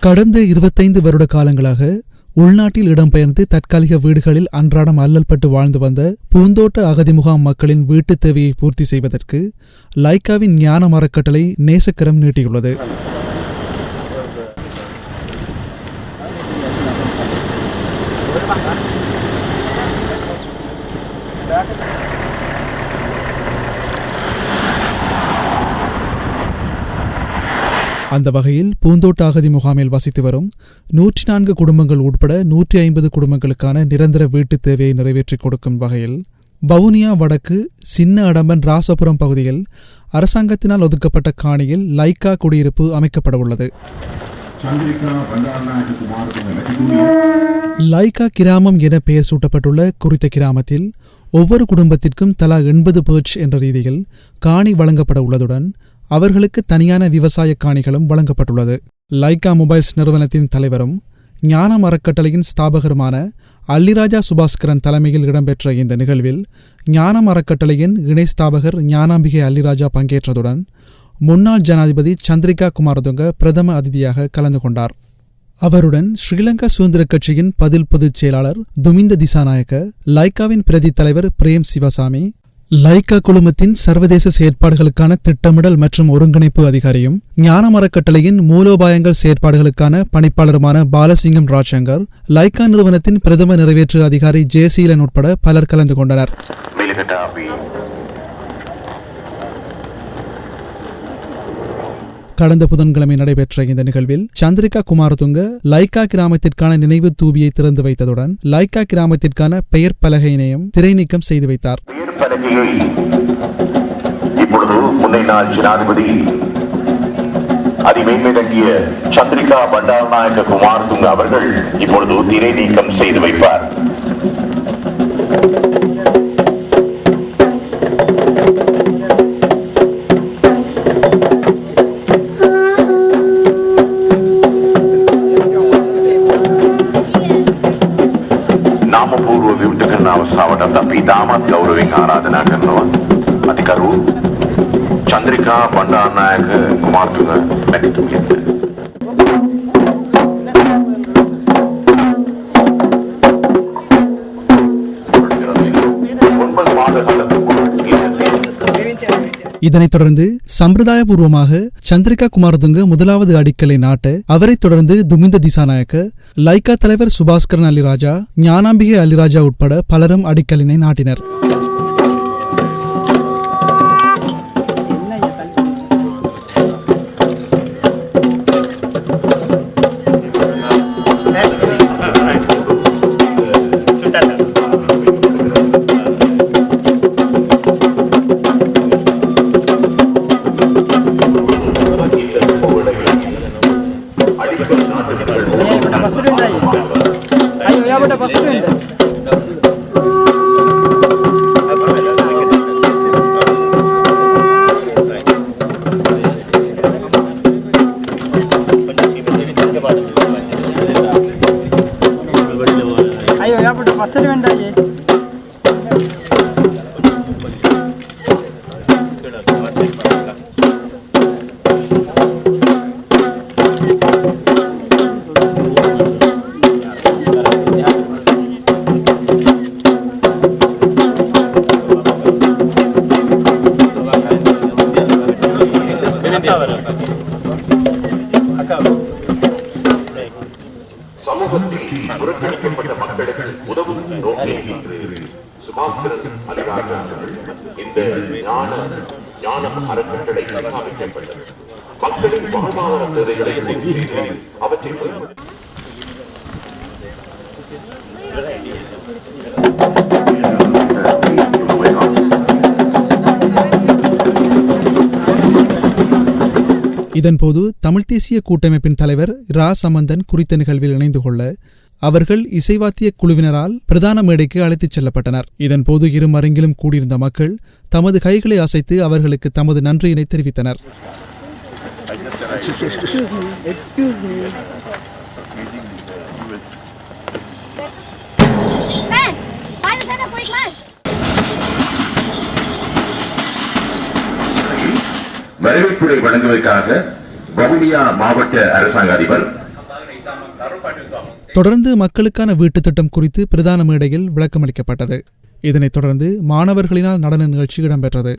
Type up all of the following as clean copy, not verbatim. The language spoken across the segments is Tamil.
கடந்த 25 வருட காலங்களாக உள்நாட்டில் இடம்பெயர்ந்து தற்காலிக வீடுகளில் அன்றாடம் அல்லல்பட்டு வாழ்ந்து வந்த பூந்தோட்ட அகதி முகாம் மக்களின் வீட்டுத் தேவையை பூர்த்தி செய்வதற்கு லைக்காவின் ஞான அறக்கட்டளை நேசக்கரம் நீட்டியுள்ளது. அந்த வகையில் பூந்தோட்ட அகதி முகாமில் வசித்து வரும் 104 குடும்பங்கள் உட்பட 150 குடும்பங்களுக்கான நிரந்தர வீட்டுத் தேவையை நிறைவேற்றிக் கொடுக்கும் வகையில் வவுனியா வடக்கு சின்ன அடம்பன் ராசபுரம் பகுதியில் அரசாங்கத்தினால் ஒதுக்கப்பட்ட காணியில் லைக்கா குடியிருப்பு அமைக்கப்பட உள்ளது. லைக்கா கிராமம் என பெயர் சூட்டப்பட்டுள்ள குறித்த கிராமத்தில் ஒவ்வொரு குடும்பத்திற்கும் தலா 80 பேர்ச் என்ற ரீதியில் காணி வழங்கப்பட உள்ளதுடன் அவர்களுக்கு தனியான விவசாய காணிகளும் வழங்கப்பட்டுள்ளது. லைக்கா மொபைல்ஸ் நிறுவனத்தின் தலைவரும் ஞானம் அறக்கட்டளையின் ஸ்தாபகருமான அல்லிராஜா சுபாஸ்கரன் தலைமையில் இடம்பெற்ற இந்த நிகழ்வில் ஞானம் அறக்கட்டளையின் இணை ஸ்தாபகர் ஞானாம்பிகை அல்லிராஜா பங்கேற்றதுடன் முன்னாள் ஜனாதிபதி சந்திரிகா குமாரதுங்க பிரதம அதிதியாக கலந்து கொண்டார். அவருடன் ஸ்ரீலங்கா சுதந்திர கட்சியின் பதில் பொதுச் செயலாளர் துமிந்த திசாநாயக்க, லைக்காவின் பிரதி தலைவர் பிரேம் சிவசாமி, லைக்கா குழுமத்தின் சர்வதேச செயற்பாடுகளுக்கான திட்டமிடல் மற்றும் ஒருங்கிணைப்பு அதிகாரியும் ஞானம் அறக்கட்டளையின் மூலோபாயங்கள் செயற்பாடுகளுக்கான பணிப்பாளருமான பாலசிங்கம் ராஜசங்கர், லைக்கா நிறுவனத்தின் பிரதம நிறைவேற்று அதிகாரி ஜெயசீலன் உட்பட பலர் கலந்து கொண்டனர். கடந்த புதன்கிழமை நடைபெற்ற இந்த நிகழ்வில் சந்திரிகா குமாரதுங்க லைக்கா கிராமத்திற்கான நினைவு தூபியை திறந்து வைத்ததுடன் லைக்கா கிராமத்திற்கான பெயர் பலகையினையும் திரைநீக்கம் செய்து வைத்தார். இப்பொழுது முன்னாள் ஜனாதிபதி அதிமேன்மையடங்கிய சந்திரிகா பண்டாரநாயக்க குமாரதுங்க அவர்கள் இப்பொழுது திரை நீக்கம் செய்து வைப்பார். नामपूर्व विवटकरण अवस्थाවට අපි දාමත් ගෞරවයෙන් ආරාධනා කරනවා අධිකරු චන්ද්‍රිකා බණ්ඩාරනායක කුමාරතුංග මැතිතුමියට. இதனைத் தொடர்ந்து சம்பிரதாயபூர்வமாக சந்திரிகா குமாரதுங்க முதலாவது அடிக்கலை நாட்ட, அவரைத் தொடர்ந்து துமிந்த திசாநாயக்க, லைக்கா தலைவர் சுபாஸ்கரன் அல்லிராஜா, ஞானாம்பிகை அல்லிராஜா உட்பட பலரும் அடிக்கலினை நாட்டினர். சமூகத்தில் புறக்கணிக்கப்பட்ட மக்களுக்கு உதவும் நோக்கில் சுபாஸ்கரன் அல்லிராஜா இந்த ஞானம் அறக்கட்டளை ஸ்தாபிக்கப்பட்டது. மக்களின் வாழ்வாதார தேவைகளை பூர்த்தி செய்து அவற்றை இதன்போது தமிழ் தேசிய கூட்டமைப்பின் தலைவர் ரா சம்பந்தன் குறித்த நிகழ்வில் இணைந்து கொள்ள அவர்கள் இசைவாத்திய குழுவினரால் பிரதான மேடைக்கு அழைத்துச் செல்லப்பட்டனர். இதன்போது இரு மரங்கிலும் கூடியிருந்த மக்கள் தமது கைகளை அசைத்து அவர்களுக்கு தமது நன்றியினை தெரிவித்தனர். வரவேற்புரை வழங்குவதற்காக வவுனியா மாவட்ட அரசாங்க அதிபர் தொடர்ந்து மக்களுக்கான வீட்டுத் திட்டம் குறித்து பிரதான மேடையில் விளக்கமளிக்கப்பட்டது. இதனைத் தொடர்ந்து மாணவர்களினால் நடன நிகழ்ச்சி இடம்பெற்றது.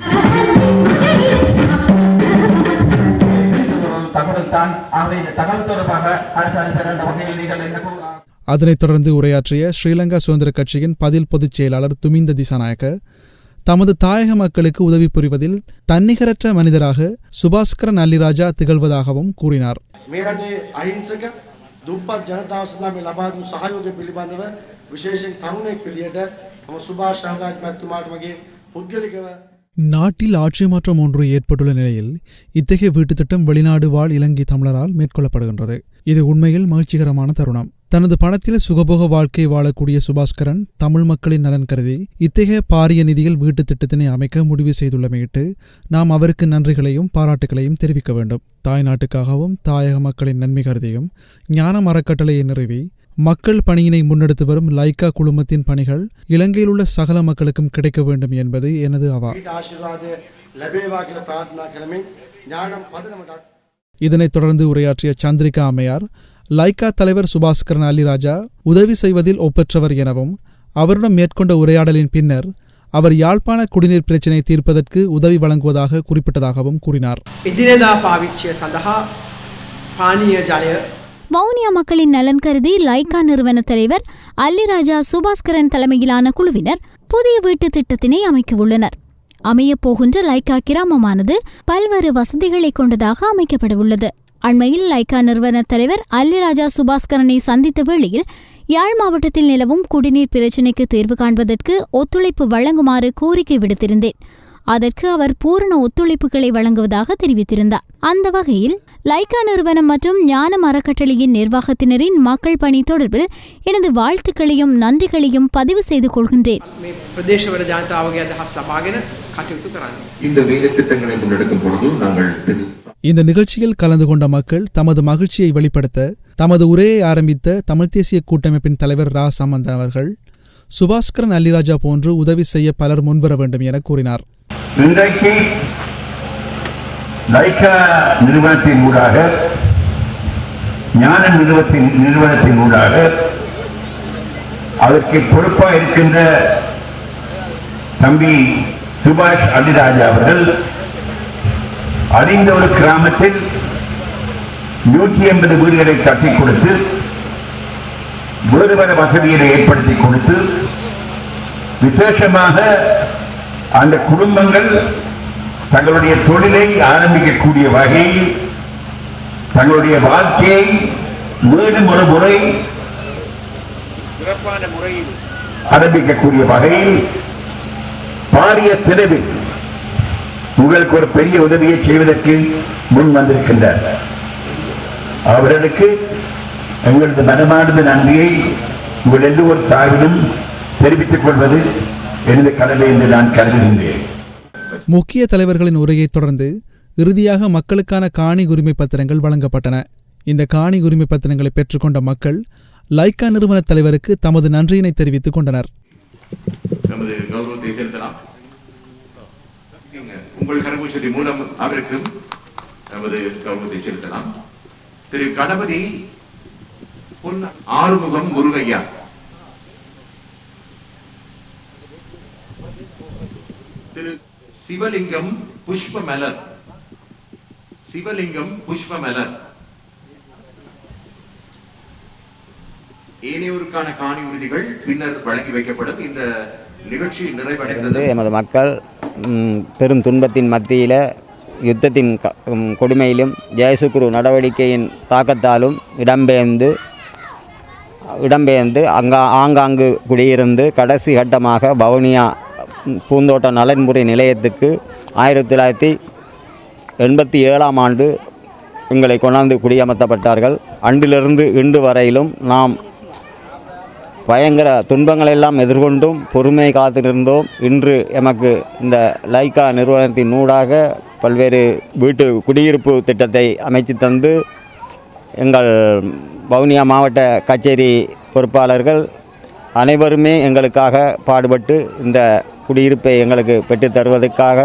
அதனைத் தொடர்ந்து உரையாற்றிய ஸ்ரீலங்கா சுதந்திர கட்சியின் பதில் பொதுச் செயலாளர் துமிந்த திசாநாயக்க தமது தாயக மக்களுக்கு உதவி புரிவதில் தன்னிகரற்ற மனிதராக சுபாஸ்கரன் அல்லிராஜா திகழ்வதாகவும் கூறினார். දුප්පත් ජනතාව සඳහා මේ ලබා දුන් සහයෝගය පිළිබඳව විශේෂයෙන් තරුණයෙක් විදියට මම සුභාෂ් චන්ද්‍රරාජ මැතිතුමාට මගේ පුද්ගලිකව நாட்டில் ஆட்சி மாற்றம் ஒன்று ஏற்பட்டுள்ள நிலையில் இத்தகைய வீட்டுத் திட்டம் வெளிநாடு வாழ் இலங்கை தமிழரால் மேற்கொள்ளப்படுகின்றது. இது உண்மையில் மகிழ்ச்சிகரமான தருணம். தனது பணத்தில் சுகபோக வாழ்க்கை வாழக்கூடிய சுபாஸ்கரன் தமிழ் மக்களின் நலன் கருதி இத்தகைய பாரிய நிதியில் வீட்டுத் திட்டத்தினை அமைக்க முடிவு செய்துள்ளமையிட்டு நாம் அவருக்கு நன்றிகளையும் பாராட்டுகளையும் தெரிவிக்க வேண்டும். தாய் நாட்டுக்காகவும் தாயக மக்களின் நன்மை கருதியும் ஞானம் அறக்கட்டளையை நிறுவி மக்கள் பணியினை முன்னெடுத்து வரும் லைக்கா குழுமத்தின் பணிகள் இலங்கையில் உள்ள சகல மக்களுக்கும் கிடைக்க வேண்டும் என்பது எனது அவா. இதனைத் தொடர்ந்து உரையாற்றிய சந்திரிகா அம்மையார் லைக்கா தலைவர் சுபாஸ்கரன் அல்லிராஜா உதவி செய்வதில் ஒப்பற்றவர் எனவும் அவருடன் மேற்கொண்ட உரையாடலின் பின்னர் அவர் யாழ்ப்பாண குடிநீர் பிரச்சினை தீர்ப்பதற்கு உதவி வழங்குவதாக குறிப்பிட்டதாகவும் கூறினார். வவுனியா மக்களின் நலன் கருதி லைக்கா நிறுவன தலைவர் அல்லிராஜா சுபாஸ்கரன் தலைமையிலான குழுவினர் புதிய வீட்டு திட்டத்தினை அமைக்க உள்ளனர். அமையப்போகின்ற லைக்கா கிராமமானது பல்வேறு வசதிகளை கொண்டதாக அமைக்கப்பட உள்ளது. அண்மையில் லைக்கா நிறுவன தலைவர் அல்லிராஜா சுபாஸ்கரனை சந்தித்த வேளையில் யாழ் மாவட்டத்தில் நிலவும் குடிநீர் பிரச்சினைக்கு தீர்வு காண்பதற்கு ஒத்துழைப்பு வழங்குமாறு கோரிக்கை விடுத்திருந்தேன். அதற்கு அவர் பூரண ஒத்துழைப்புகளை வழங்குவதாக தெரிவித்திருந்தார். அந்த வகையில் லைக்கா நிறுவனம் மற்றும் ஞானம் அறக்கட்டளையின் நிர்வாகத்தினரின் மக்கள் பணி தொடர்பில் எனது வாழ்த்துக்களையும் நன்றிகளையும் பதிவு செய்து கொள்கின்றேன். இந்த நிகழ்ச்சியில் கலந்து கொண்ட மக்கள் தமது மகிழ்ச்சியை வெளிப்படுத்த தமது உரையை ஆரம்பித்த தமிழ் தேசிய கூட்டமைப்பின் தலைவர் ரா சம்பந்த அவர்கள் சுபாஸ்கரன் அல்லிராஜா போன்று உதவி செய்ய பலர் முன்வர வேண்டும் என கூறினார். இன்றைக்கு லைக்கா நிறுவனத்தின் ஊடாக ஞான நிறுவனத்தின் ஊடாக அதற்கு பொறுப்பாக இருக்கின்ற தம்பி சுபாஷ் அல்லிராஜா அவர்கள் அறிந்த ஒரு கிராமத்தில் 180 வீடுகளை கட்டி கொடுத்து வேறு வேறு வசதிகளை ஏற்படுத்தி கொடுத்து விசேஷமாக அந்த குடும்பங்கள் தங்களுடைய தொழிலை ஆரம்பிக்கக்கூடிய வகையில் தங்களுடைய வாழ்க்கையை மீண்டும் ஒரு முறை சிறப்பான முறையில் ஆரம்பிக்கக்கூடிய வகையில் பாரிய செலவில் உங்களுக்கு ஒரு பெரிய உதவியை செய்வதற்கு முன் வந்திருக்கின்றார். அவர்களுக்கு எங்களது மனமார்ந்த நன்றியை உங்கள் எல்லோரும் சார்பிலும் தெரிவித்துக் கொள்வது எனது கடமை என்று நான் கருதுகின்றேன். முக்கிய தலைவர்களின் உரையைத் தொடர்ந்து இறுதியாக மக்களுக்கான காணி உரிமை பத்திரங்கள் வழங்கப்பட்டன. இந்த காணி உரிமை பத்திரங்களை பெற்றுக்கொண்ட மக்கள் லைக்கா நிறுவன தலைவருக்கு தமது நன்றியினை தெரிவித்துக் கொண்டனர். உங்கள் கரங்கூச்சத்தை மூலம் அவருக்கும் நமது கௌரவத்தை செலுத்தலாம். திரு கணபதி ஆறுமுகம் முருகையா, திரு சிவலிங்கம் புஷ்பமலர், ஏனையோருக்கான காணி உறுதிகள் பின்னர் வழங்கி வைக்கப்படும். இந்த நிகழ்ச்சி நிறைவடைந்தது. எமது மக்கள் பெரும் துன்பத்தின் மத்தியில் யுத்தத்தின் கொடுமையிலும் ஜெயசுக்குரு நடவடிக்கையின் தாக்கத்தாலும் இடம்பெயர்ந்து ஆங்காங்கு குடியிருந்து கடைசி கட்டமாக வவுனியா பூந்தோட்ட நலன்முறை நிலையத்துக்கு 1987ஆம் ஆண்டு எங்களை கொண்டாந்து குடியமர்த்தப்பட்டார்கள். அன்றிலிருந்து இன்று வரையிலும் நாம் பயங்கர துன்பங்களெல்லாம் எதிர்கொண்டும் பொறுமை காத்திருந்தோம். இன்று எமக்கு இந்த லைக்கா நிறுவனத்தின் ஊடாக பல்வேறு வீட்டு குடியிருப்பு திட்டத்தை அமைத்து தந்து எங்கள் வவுனியா மாவட்ட கச்சேரி பொறுப்பாளர்கள் அனைவருமே எங்களுக்காக பாடுபட்டு இந்த குடியிருப்பை எங்களுக்கு பெற்றுத் தருவதற்காக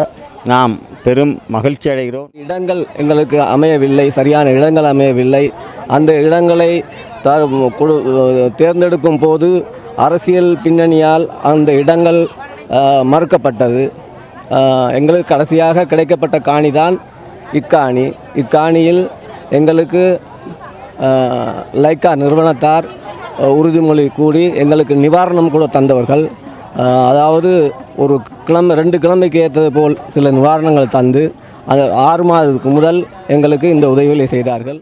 நாம் பெரும் மகிழ்ச்சி அடைகிறோம். இடங்கள் எங்களுக்கு அமையவில்லை, சரியான இடங்கள் அமையவில்லை. அந்த இடங்களை தேர்ந்தெடுக்கும் போது அரசியல் பின்னணியால் அந்த இடங்கள் மறுக்கப்பட்டது. எங்களுக்கு கடைசியாக கிடைக்கப்பட்ட காணி தான் இக்காணியில் எங்களுக்கு லைக்கா நிறுவனத்தார் உறுதிமொழி கூறி எங்களுக்கு நிவாரணம் கூட தந்தவர்கள். அதாவது ஒரு கிழமை 2 கிழமைக்கு ஏற்றது போல் சில நிவாரணங்கள் தந்து அது 6 மாதத்துக்கு முதல் எங்களுக்கு இந்த உதவிகளை செய்தார்கள்.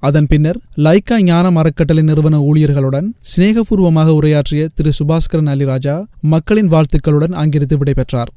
அதன் பின்னர் லைக்கா ஞானம் அறக்கட்டளை நிறுவன ஊழியர்களுடன் சிநேகபூர்வமாக உரையாற்றிய திரு சுபாஸ்கரன் அல்லிராஜா மக்களின் வாழ்த்துக்களுடன் அங்கிருந்து விடைபெற்றார்.